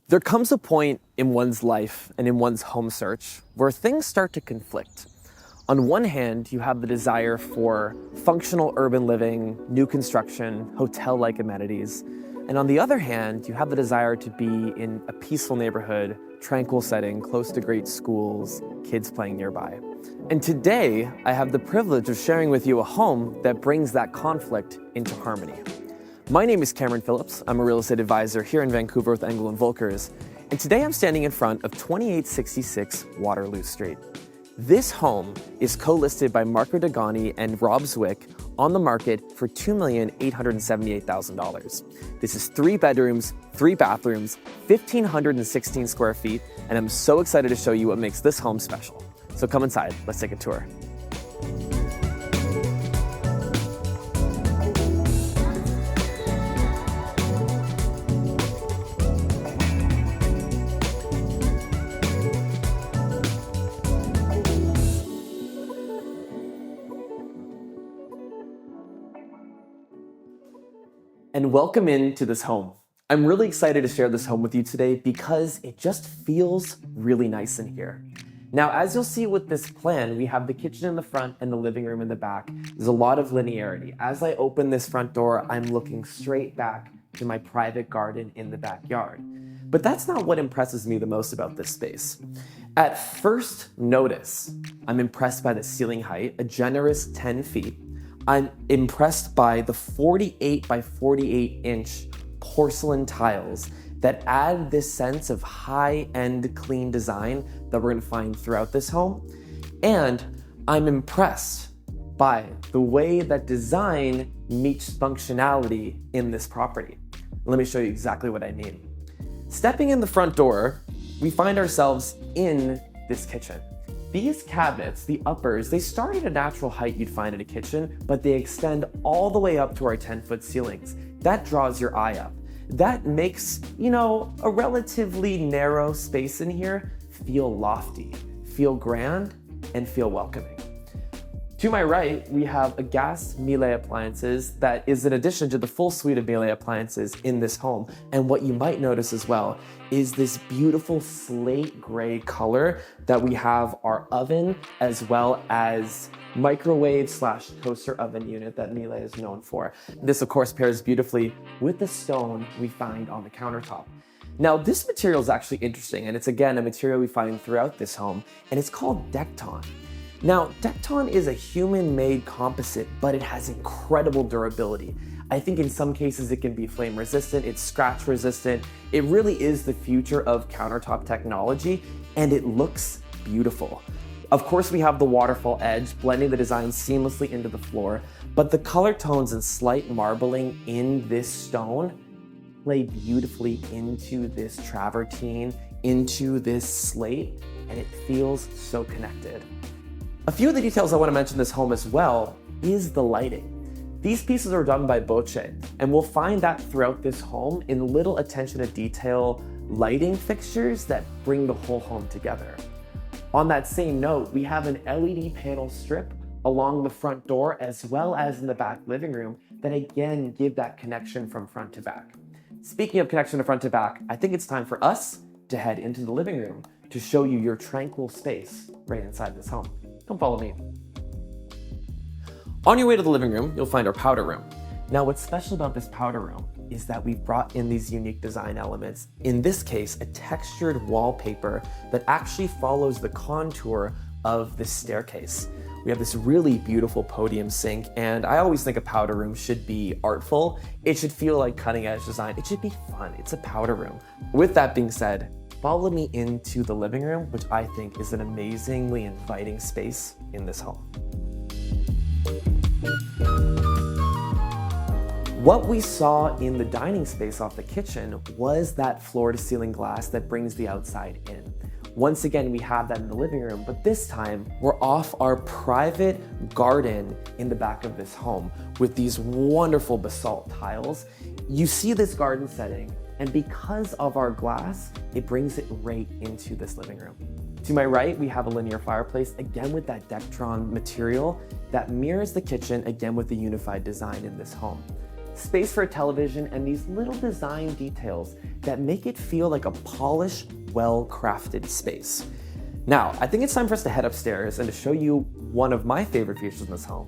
There comes a point in one's life and in one's home search where things start to conflict. On one hand, you have the desire for functional urban living, new construction, hotel-like amenities. And on the other hand, you have the desire to be in a peaceful neighborhood, tranquil setting, close to great schools, kids playing nearby. And today, I have the privilege of sharing with you a home that brings that conflict into harmony. My name is Cameron Phillips. I'm a real estate advisor here in Vancouver with Engel & Volkers. And today I'm standing in front of 2866 Waterloo Street. This home is co-listed by Marco Degani and Rob Zwick on the market for $2,878,000. This is 3 bedrooms, 3 bathrooms, 1,516 square feet, and I'm so excited to show you what makes this home special. So come inside, let's take a tour. And welcome into this home. I'm really excited to share this home with you today because it just feels really nice in here. Now, as you'll see with this plan, we have the kitchen in the front and the living room in the back. There's a lot of linearity. As I open this front door, I'm looking straight back to my private garden in the backyard. But that's not what impresses me the most about this space. At first notice, I'm impressed by the ceiling height, a generous 10 feet. I'm impressed by the 48 by 48 inch porcelain tiles that add this sense of high-end clean design that we're gonna find throughout this home. And I'm impressed by the way that design meets functionality in this property. Let me show you exactly what I mean. Stepping in the front door, we find ourselves in this kitchen. These cabinets, the uppers, they start at a natural height you'd find in a kitchen, but they extend all the way up to our 10-foot ceilings. That draws your eye up. That makes, a relatively narrow space in here feel lofty, feel grand, and feel welcoming. To my right, we have a gas Miele appliances that is an addition to the full suite of Miele appliances in this home. And what you might notice as well is this beautiful slate gray color that we have our oven as well as microwave / toaster oven unit that Miele is known for. This of course pairs beautifully with the stone we find on the countertop. Now this material is actually interesting, and it's again a material we find throughout this home, and it's called Dekton. Now, Dekton is a human-made composite, but it has incredible durability. I think in some cases it can be flame resistant, it's scratch resistant. It really is the future of countertop technology, and it looks beautiful. Of course, we have the waterfall edge, blending the design seamlessly into the floor, but the color tones and slight marbling in this stone play beautifully into this travertine, into this slate, and it feels so connected. A few of the details I want to mention in this home as well is the lighting. These pieces are done by Bocci, and we'll find that throughout this home in little attention to detail lighting fixtures that bring the whole home together. On that same note, we have an LED panel strip along the front door as well as in the back living room that again give that connection from front to back. Speaking of connection to front to back, I think it's time for us to head into the living room to show you your tranquil space right inside this home. Come follow me. On your way to the living room, you'll find our powder room. Now, what's special about this powder room is that we've brought in these unique design elements. In this case, a textured wallpaper that actually follows the contour of this staircase. We have this really beautiful podium sink, and I always think a powder room should be artful. It should feel like cutting edge design. It should be fun. It's a powder room. With that being said, follow me into the living room, which I think is an amazingly inviting space in this home. What we saw in the dining space off the kitchen was that floor-to-ceiling glass that brings the outside in. Once again, we have that in the living room, but this time we're off our private garden in the back of this home with these wonderful basalt tiles. You see this garden setting, and because of our glass, it brings it right into this living room. To my right, we have a linear fireplace, again with that Dekton material that mirrors the kitchen, again with the unified design in this home. space for a television, and these little design details that make it feel like a polished, well-crafted space. Now, I think it's time for us to head upstairs and to show you one of my favorite features in this home.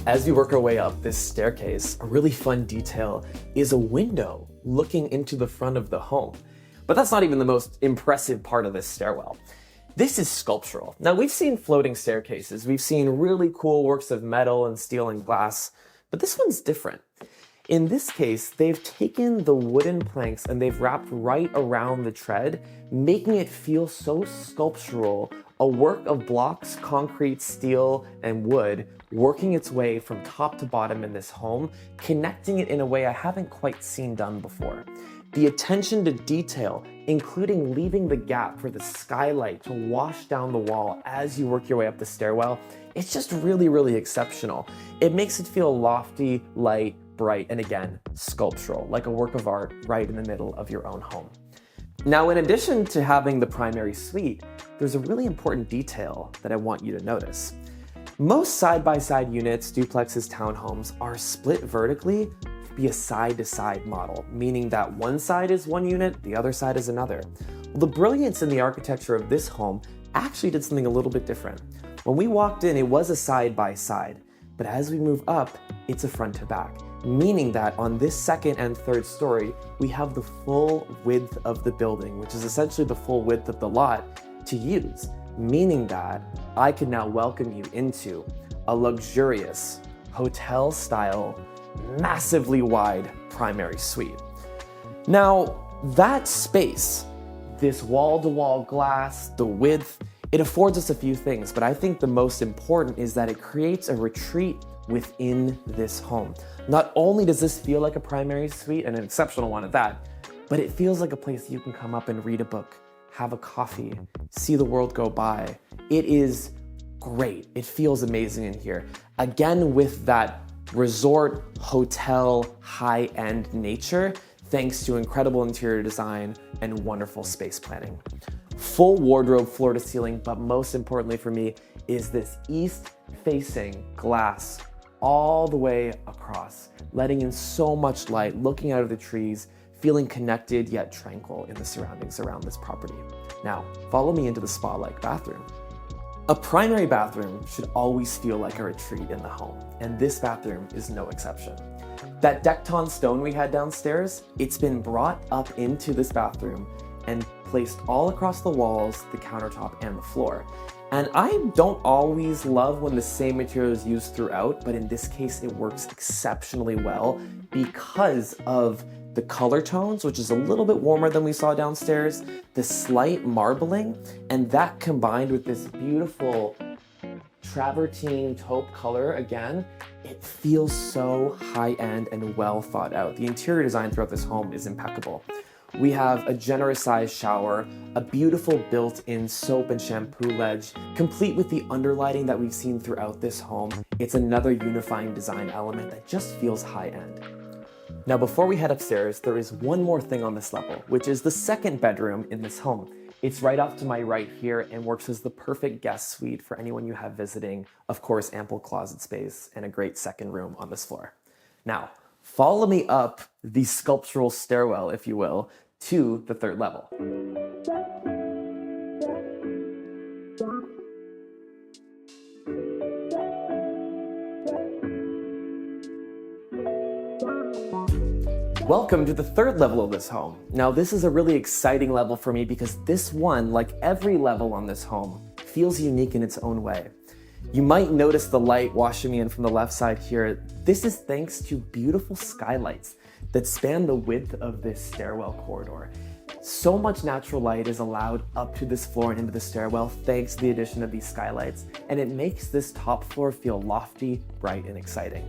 As we work our way up this staircase, a really fun detail is a window looking into the front of the home. But that's not even the most impressive part of this stairwell. This is sculptural. Now, we've seen floating staircases, we've seen really cool works of metal and steel and glass, but this one's different. In this case, they've taken the wooden planks and they've wrapped right around the tread, making it feel so sculptural, a work of blocks, concrete, steel, and wood, working its way from top to bottom in this home, connecting it in a way I haven't quite seen done before. The attention to detail, including leaving the gap for the skylight to wash down the wall as you work your way up the stairwell, it's just really, really exceptional. It makes it feel lofty, light, bright, and again, sculptural, like a work of art right in the middle of your own home. Now, in addition to having the primary suite, there's a really important detail that I want you to notice. Most side-by-side units, duplexes, townhomes, are split vertically to be a side-to-side model, meaning that one side is one unit, the other side is another. Well, the brilliance in the architecture of this home actually did something a little bit different. When we walked in, it was a side-by-side, but as we move up, it's a front-to-back, meaning that on this second and third story, we have the full width of the building, which is essentially the full width of the lot to use, meaning that I can now welcome you into a luxurious hotel-style, massively wide primary suite. Now, that space, this wall-to-wall glass, the width, it affords us a few things, but I think the most important is that it creates a retreat within this home. Not only does this feel like a primary suite, and an exceptional one at that, but it feels like a place you can come up and read a book, have a coffee, see the world go by. It is great. It feels amazing in here. Again, with that resort, hotel, high-end nature, thanks to incredible interior design and wonderful space planning. Full wardrobe floor to ceiling, but most importantly for me is this east-facing glass all the way across, letting in so much light, looking out of the trees, feeling connected yet tranquil in the surroundings around this property. Now, follow me into the spa-like bathroom. A primary bathroom should always feel like a retreat in the home, and this bathroom is no exception. That Decton stone we had downstairs, it's been brought up into this bathroom and placed all across the walls, the countertop, and the floor. And I don't always love when the same material is used throughout, but in this case, it works exceptionally well because of the color tones, which is a little bit warmer than we saw downstairs, the slight marbling, and that combined with this beautiful travertine taupe color, again, it feels so high-end and well thought out. The interior design throughout this home is impeccable. We have a generous sized shower, a beautiful built-in soap and shampoo ledge, complete with the underlighting that we've seen throughout this home. It's another unifying design element that just feels high-end. Now, before we head upstairs, there is one more thing on this level, which is the second bedroom in this home. It's right off to my right here and works as the perfect guest suite for anyone you have visiting. Of course, ample closet space and a great second room on this floor. Now, follow me up the sculptural stairwell, if you will, to the third level. Welcome to the third level of this home. Now, this is a really exciting level for me because this one, like every level on this home, feels unique in its own way. You might notice the light washing me in from the left side here. This is thanks to beautiful skylights that span the width of this stairwell corridor. So much natural light is allowed up to this floor and into the stairwell thanks to the addition of these skylights, and it makes this top floor feel lofty, bright, and exciting.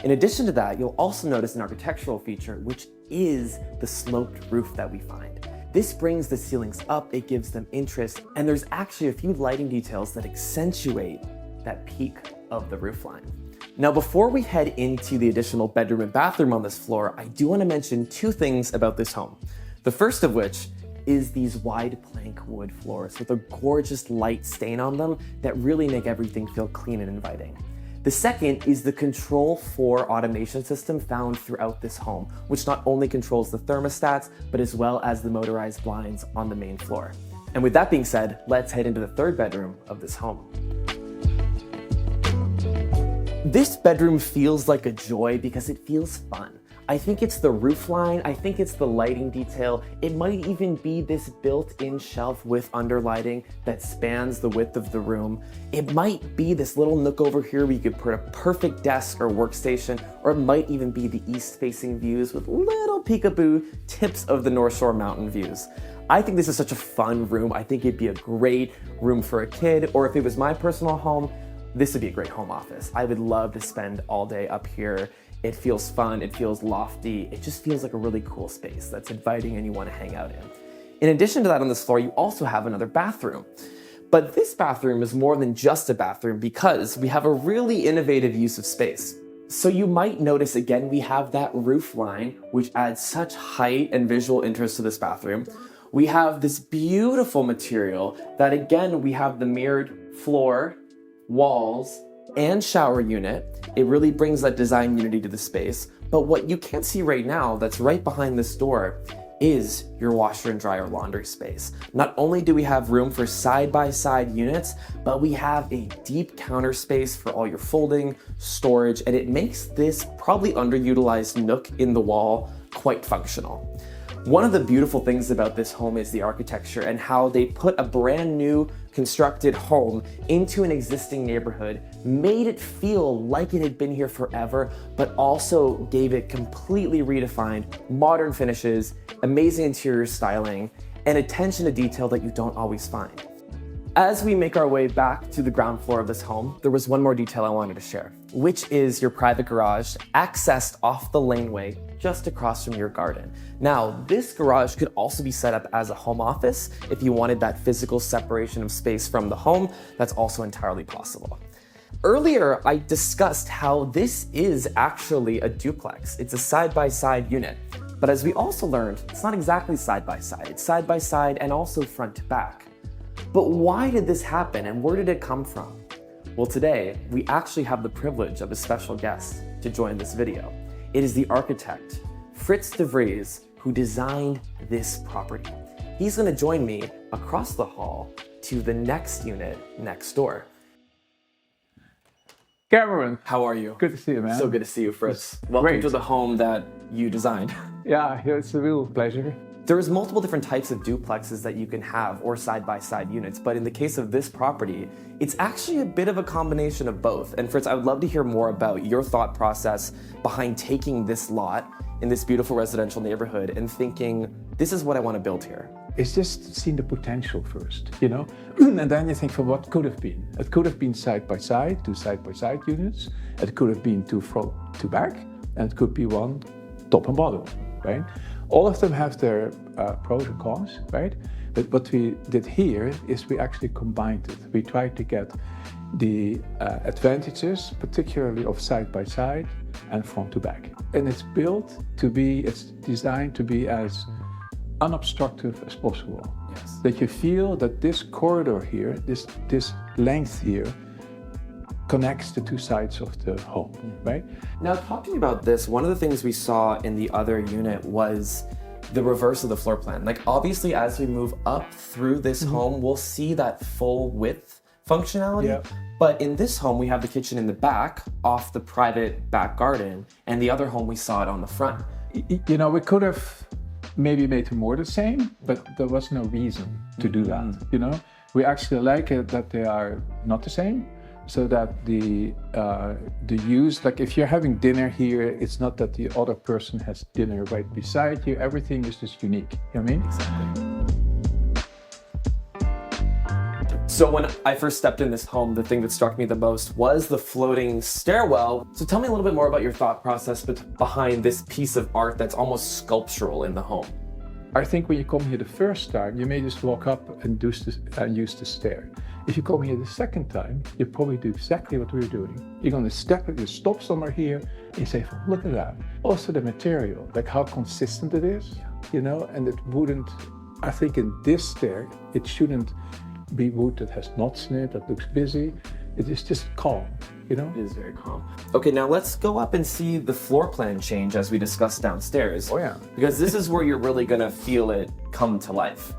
In addition to that, you'll also notice an architectural feature, which is the sloped roof that we find. This brings the ceilings up, it gives them interest, and there's actually a few lighting details that accentuate that peak of the roofline. Now, before we head into the additional bedroom and bathroom on this floor, I do want to mention two things about this home. The first of which is these wide plank wood floors with a gorgeous light stain on them that really make everything feel clean and inviting. The second is the Control 4 automation system found throughout this home, which not only controls the thermostats, but as well as the motorized blinds on the main floor. And with that being said, let's head into the third bedroom of this home. This bedroom feels like a joy because it feels fun. I think it's the roof line, I think it's the lighting detail, it might even be this built-in shelf with underlighting that spans the width of the room. It might be this little nook over here where you could put a perfect desk or workstation, or it might even be the east-facing views with little peekaboo tips of the North Shore mountain views. I think this is such a fun room. I think it'd be a great room for a kid, or if it was my personal home, this would be a great home office. I would love to spend all day up here. It feels fun, it feels lofty, it just feels like a really cool space that's inviting and you want to hang out in. In addition to that, on this floor, you also have another bathroom. But this bathroom is more than just a bathroom because we have a really innovative use of space. So you might notice again, we have that roof line, which adds such height and visual interest to this bathroom. We have this beautiful material that again, we have the mirrored floor, walls, and shower unit. It really brings that design unity to the space. But what you can't see right now that's right behind this door is your washer and dryer laundry space. Not only do we have room for side-by-side units, but we have a deep counter space for all your folding, storage, and it makes this probably underutilized nook in the wall quite functional. One of the beautiful things about this home is the architecture and how they put a brand new constructed home into an existing neighborhood, made it feel like it had been here forever, but also gave it completely redefined modern finishes, amazing interior styling, and attention to detail that you don't always find. As we make our way back to the ground floor of this home, there was one more detail I wanted to share, which is your private garage accessed off the laneway just across from your garden. Now, this garage could also be set up as a home office. If you wanted that physical separation of space from the home, that's also entirely possible. Earlier, I discussed how this is actually a duplex. It's a side-by-side unit. But as we also learned, it's not exactly side-by-side. It's side-by-side and also front to back. But why did this happen and where did it come from? Well, today, we actually have the privilege of a special guest to join this video. It is the architect, Frits de Vries, who designed this property. He's gonna join me across the hall to the next unit next door. Cameron. How are you? Good to see you, man. So good to see you, Frits. Welcome to the home that you designed. Yeah, it's a real pleasure. There's multiple different types of duplexes that you can have or side-by-side units, but in the case of this property, it's actually a bit of a combination of both. And Frits, I would love to hear more about your thought process behind taking this lot in this beautiful residential neighborhood and thinking, this is what I want to build here. It's just seeing the potential first, you know? And then you think for what could have been. It could have been side-by-side, two side-by-side units. It could have been two front to back, and it could be one top and bottom, right? All of them have their pros and cons, right? But what we did here is we actually combined it. We tried to get the advantages, particularly of side-by-side and front to back. And it's designed to be as unobstructive as possible. Yes. That you feel that this corridor here, this length here, connects the two sides of the home, right? Now, talking about this, one of the things we saw in the other unit was the reverse of the floor plan. Like, obviously, as we move up through this home, we'll see that full width functionality. Yeah. But in this home, we have the kitchen in the back off the private back garden, and the other home, we saw it on the front. You know, we could have maybe made them more the same, but there was no reason to do that, you know? We actually like it that they are not the same. So that the use, like if you're having dinner here, it's not that the other person has dinner right beside you. Everything is just unique. You know what I mean? Exactly. So when I first stepped in this home, the thing that struck me the most was the floating stairwell. So tell me a little bit more about your thought process behind this piece of art that's almost sculptural in the home. I think when you come here the first time, you may just walk up and use the stair. If you come here the second time, you probably do exactly what we're doing. You're going to stop somewhere here, and you say, look at that. Also the material, like how consistent it is, you know, and it wouldn't I think in this stair, it shouldn't be wood that has knots in it, that looks busy. It is just calm, you know? It is very calm. Okay, now let's go up and see the floor plan change as we discussed downstairs. Oh yeah. Because this is where you're really gonna feel it come to life.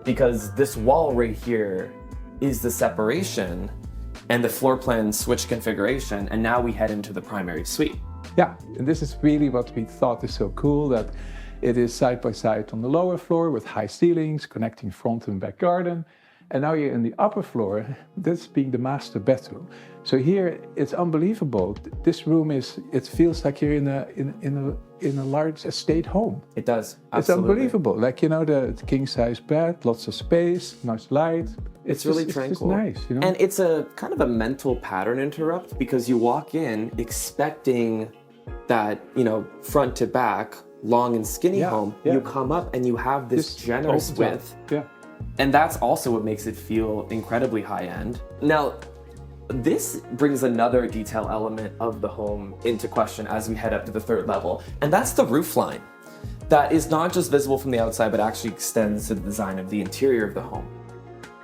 Because this wall right here is the separation and the floor plan switch configuration, and now we head into the primary suite. Yeah, and this is really what we thought is so cool, that it is side by side on the lower floor with high ceilings, connecting front and back garden. And now you're in the upper floor, this being the master bedroom. So here it's unbelievable. This room it feels like you're in a large estate home. It does. It's Absolutely. unbelievable. Like, you know, the king size bed, lots of space, nice light. It's really just, tranquil. It's just nice, you know. And it's a kind of a mental pattern interrupt, because you walk in expecting that, you know, front to back, long and skinny home. Yeah. You come up and you have this generous opens width. up. Yeah. And that's also what makes it feel incredibly high end. Now, this brings another detail element of the home into question as we head up to the third level, and that's the roof line. That is not just visible from the outside, but actually extends to the design of the interior of the home.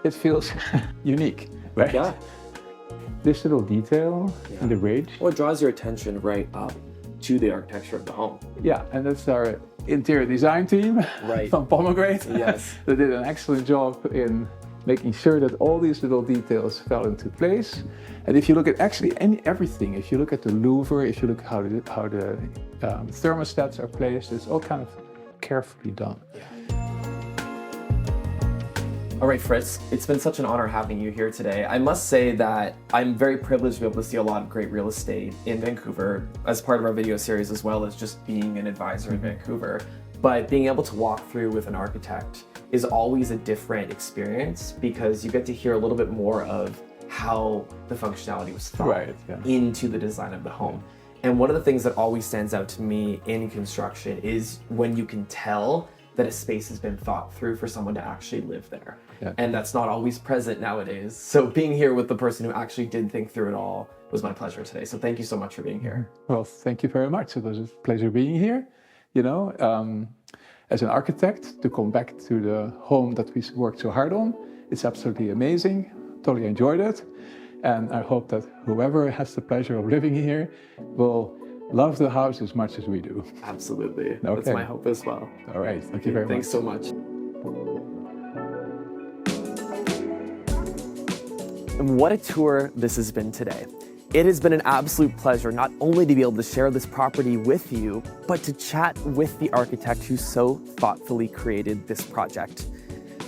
It feels unique, right? Yeah. This little detail in the ridge. Well, it draws your attention right up to the architecture of the home. Yeah, and that's our interior design team from Pomegranate. Yes. They did an excellent job in making sure that all these little details fell into place. And if you look at actually everything, if you look at the louver, if you look how the thermostats are placed, it's all kind of carefully done. Yeah. All right, Frits, it's been such an honor having you here today. I must say that I'm very privileged to be able to see a lot of great real estate in Vancouver as part of our video series, as well as just being an advisor in Vancouver. But being able to walk through with an architect is always a different experience, because you get to hear a little bit more of how the functionality was thought into the design of the home. And one of the things that always stands out to me in construction is when you can tell that a space has been thought through for someone to actually live there. Yeah. And that's not always present nowadays. So being here with the person who actually did think through it all was my pleasure today. So thank you so much for being here. Well, thank you very much. It was a pleasure being here. You know, as an architect, to come back to the home that we worked so hard on, it's absolutely amazing. Totally enjoyed it. And I hope that whoever has the pleasure of living here will love the house as much as we do. Absolutely. Okay. That's my hope as well. All right. Thank you very much. Thanks so much. And what a tour this has been today. It has been an absolute pleasure not only to be able to share this property with you, but to chat with the architect who so thoughtfully created this project.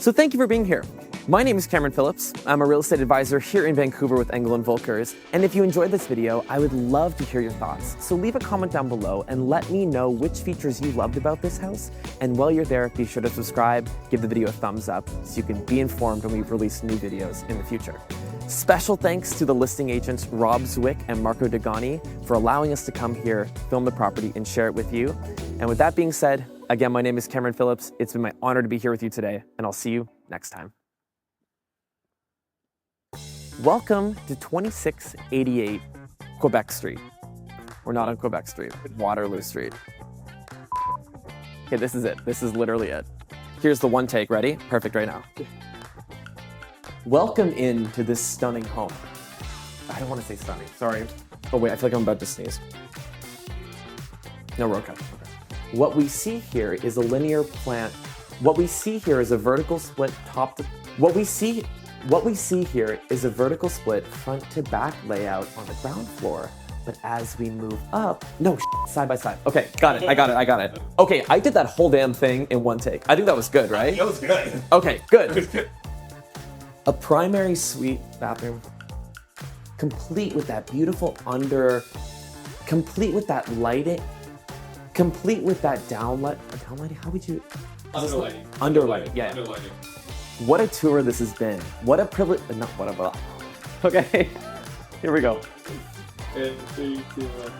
So thank you for being here. My name is Cameron Phillips. I'm a real estate advisor here in Vancouver with Engel & Volkers. And if you enjoyed this video, I would love to hear your thoughts. So leave a comment down below and let me know which features you loved about this house. And while you're there, be sure to subscribe, give the video a thumbs up so you can be informed when we release new videos in the future. Special thanks to the listing agents Rob Zwick and Marco Degani for allowing us to come here, film the property, and share it with you. And with that being said, again, my name is Cameron Phillips. It's been my honor to be here with you today, and I'll see you next time. Welcome to 2688 Quebec Street. We're not on Quebec Street, Waterloo Street. Okay, this is it. This is literally it. Here's the one take. Ready? Perfect right now. Welcome into this stunning home. I don't want to say stunning, sorry. Oh wait, I feel like I'm about to sneeze. No, road cut. Okay. What we see here is a linear plan. What we see here is a vertical split top to... What we see here is a vertical split front to back layout on the ground floor. But as we move up, side by side. Okay, got it, I got it. Okay, I did that whole damn thing in one take. I think that was good, right? That was good. Okay, good. A primary suite bathroom, complete with that beautiful complete with that lighting, complete with that downlighting, how would you? Underlighting. Underlighting, yeah. Underlighting. What a tour this has been. What a privilege, not what a, okay, here we go. And 3, 2, 1.